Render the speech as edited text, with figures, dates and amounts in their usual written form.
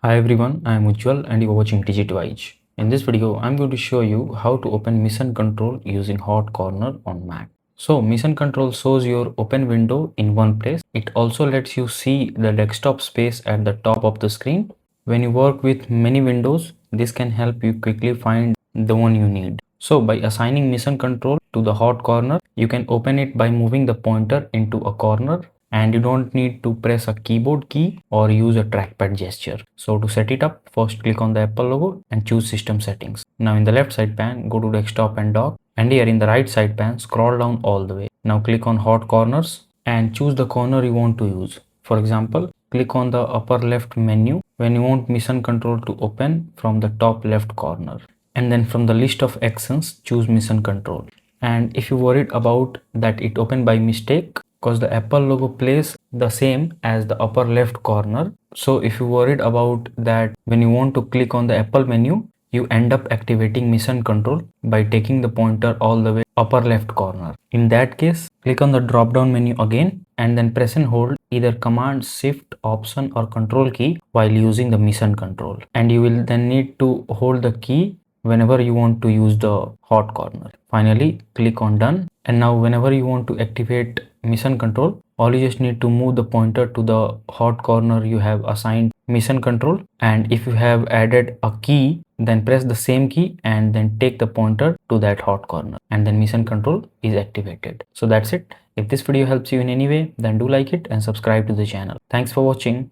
Hi everyone, I am Ujjwal and you are watching DigitWise. In this video, I am going to show you how to open Mission Control using Hot Corner on Mac. So Mission Control shows your open window in one place. It also lets you see the desktop space at the top of the screen. When you work with many windows, this can help you quickly find the one you need. So by assigning Mission Control to the Hot Corner, you can open it by moving the pointer into a corner and you don't need to press a keyboard key or use a trackpad gesture. So to set it up, first click on the Apple logo and choose System Settings. Now in the left side pane, go to Desktop and Dock, and here in the right side pane, scroll down all the way. Now click on Hot Corners and choose the corner you want to use. For example, click on the upper left menu when you want Mission Control to open from the top left corner. And then from the list of actions, choose Mission Control. And if you worried about that it opened by mistake, because the Apple logo plays the same as the upper left corner. So if you worried about that when you want to click on the Apple menu, you end up activating Mission Control by taking the pointer all the way upper left corner. In that case, click on the drop down menu again and then press and hold either Command, Shift, Option or Control key while using the Mission Control. And you will then need to hold the key whenever you want to use the hot corner. Finally, click on done, and now whenever you want to activate Mission Control, all you just need to move the pointer to the hot corner you have assigned Mission Control, and if you have added a key, then press the same key and then take the pointer to that hot corner, and then Mission Control is activated. So that's it. If this video helps you in any way, then do like it and subscribe to the channel. Thanks for watching.